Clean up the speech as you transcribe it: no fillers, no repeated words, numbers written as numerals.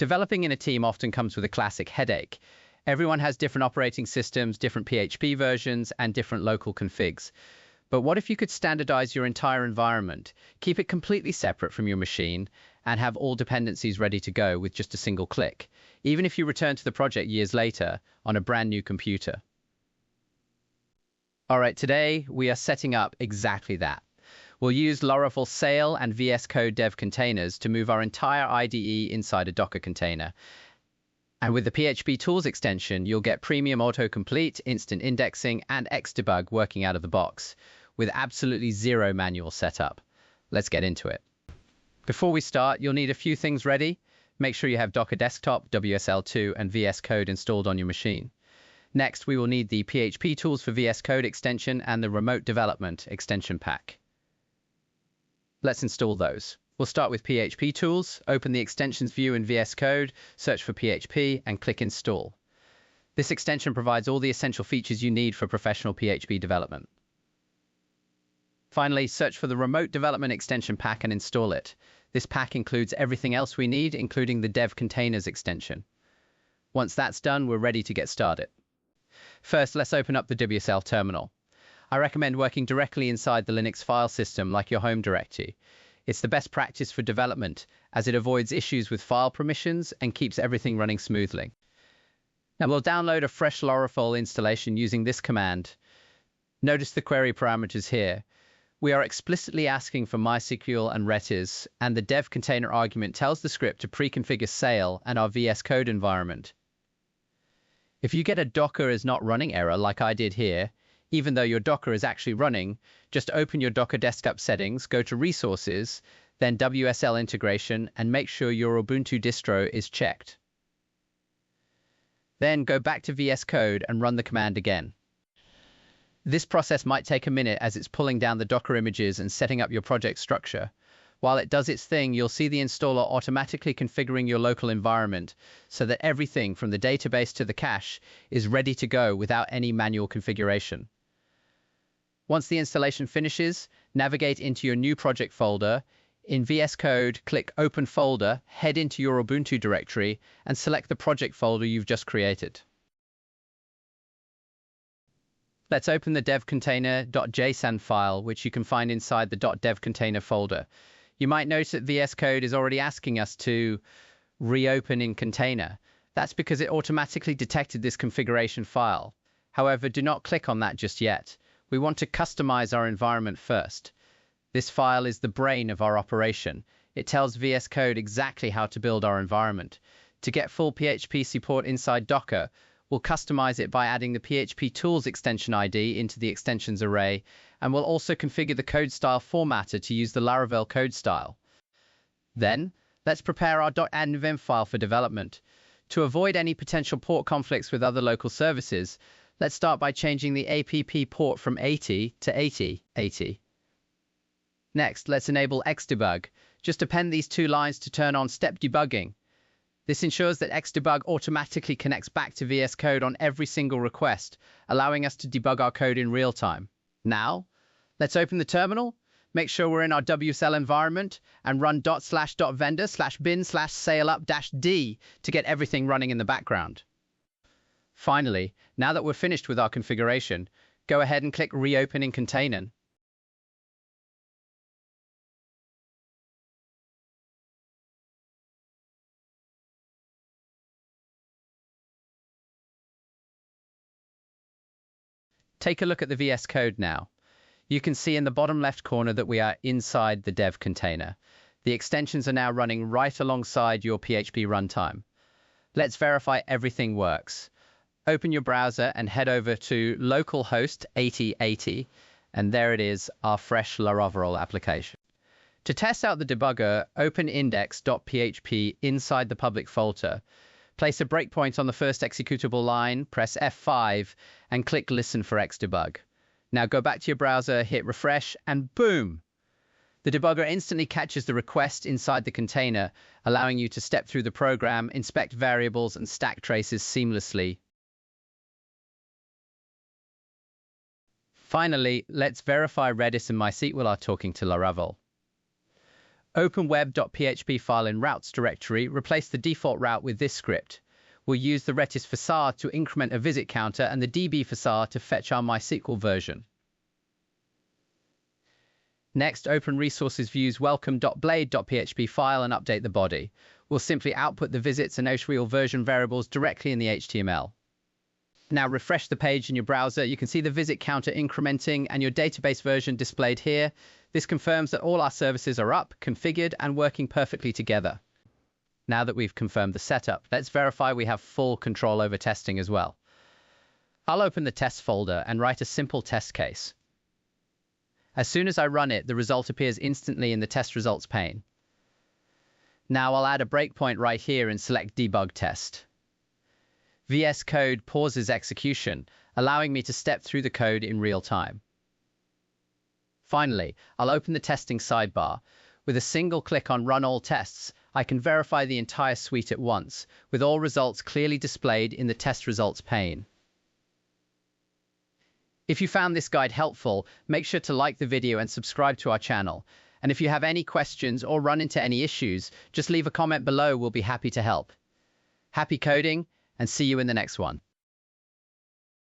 Developing in a team often comes with a classic headache. Everyone has different operating systems, different PHP versions, and different local configs. But what if you could standardize your entire environment, keep it completely separate from your machine, and have all dependencies ready to go with just a single click, even if you return to the project years later on a brand new computer? All right, today we are setting up exactly that. We'll use Laravel Sail and VS Code dev containers to move our entire IDE inside a Docker container. And with the PHP Tools extension, you'll get premium autocomplete, instant indexing, and Xdebug working out of the box, with absolutely zero manual setup. Let's get into it. Before we start, you'll need a few things ready. Make sure you have Docker Desktop, WSL2, and VS Code installed on your machine. Next, we will need the PHP Tools for VS Code extension and the Remote Development extension pack. Let's install those. We'll start with PHP Tools, open the extensions view in VS Code, search for PHP, and click Install. This extension provides all the essential features you need for professional PHP development. Finally, search for the Remote Development extension pack and install it. This pack includes everything else we need, including the Dev Containers extension. Once that's done, we're ready to get started. First, let's open up the WSL terminal. I recommend working directly inside the Linux file system like your home directory. It's the best practice for development, as it avoids issues with file permissions and keeps everything running smoothly. Now we'll download a fresh Laravel installation using this command. Notice the query parameters here. We are explicitly asking for MySQL and Redis, and the dev container argument tells the script to pre-configure Sail and our VS Code environment. If you get a Docker is not running error like I did here, even though your Docker is actually running, just open your Docker desktop settings, go to Resources, then WSL Integration, and make sure your Ubuntu distro is checked. Then go back to VS Code and run the command again. This process might take a minute as it's pulling down the Docker images and setting up your project structure. While it does its thing, you'll see the installer automatically configuring your local environment so that everything from the database to the cache is ready to go without any manual configuration. Once the installation finishes, navigate into your new project folder. In VS Code, click Open Folder, head into your Ubuntu directory, and select the project folder you've just created. Let's open the devcontainer.json file, which you can find inside the .devcontainer folder. You might notice that VS Code is already asking us to reopen in container. That's because it automatically detected this configuration file. However, do not click on that just yet. We want to customize our environment first. This file is the brain of our operation. It tells VS Code exactly how to build our environment. To get full PHP support inside Docker, we'll customize it by adding the PHP Tools extension ID into the extensions array, and we'll also configure the code style formatter to use the Laravel code style. Then, let's prepare our .env file for development. To avoid any potential port conflicts with other local services, let's start by changing the APP port from 80 to 8080. Next, let's enable Xdebug. Just append these two lines to turn on step debugging. This ensures that Xdebug automatically connects back to VS Code on every single request, allowing us to debug our code in real time. Now, let's open the terminal, make sure we're in our WSL environment, and run /vendor/bin/sailup-d to get everything running in the background. Finally, now that we're finished with our configuration, go ahead and click Reopen in Container. Take a look at the VS Code now. You can see in the bottom left corner that we are inside the dev container. The extensions are now running right alongside your PHP runtime. Let's verify everything works. Open your browser and head over to localhost 8080, and there it is, our fresh Laravel application. To test out the debugger, open index.php inside the public folder. Place a breakpoint on the first executable line, press F5, and click Listen for Xdebug. Now go back to your browser, hit refresh, and boom! The debugger instantly catches the request inside the container, allowing you to step through the program, inspect variables, and stack traces seamlessly. Finally, let's verify Redis and MySQL are talking to Laravel. Open web.php file in routes directory, replace the default route with this script. We'll use the Redis for s.r.o to increment a visit counter and the db for s.r.o to fetch our MySQL version. Next, open resources views welcome.blade.php file and update the body. We'll simply output the visits and OSReal version variables directly in the HTML. Now refresh the page in your browser. You can see the visit counter incrementing and your database version displayed here. This confirms that all our services are up, configured, and working perfectly together. Now that we've confirmed the setup, let's verify we have full control over testing as well. I'll open the test folder and write a simple test case. As soon as I run it, the result appears instantly in the test results pane. Now I'll add a breakpoint right here and select debug test. VS Code pauses execution, allowing me to step through the code in real time. Finally, I'll open the testing sidebar. With a single click on Run All Tests, I can verify the entire suite at once, with all results clearly displayed in the test results pane. If you found this guide helpful, make sure to like the video and subscribe to our channel. And if you have any questions or run into any issues, just leave a comment below. We'll be happy to help. Happy coding, and see you in the next one.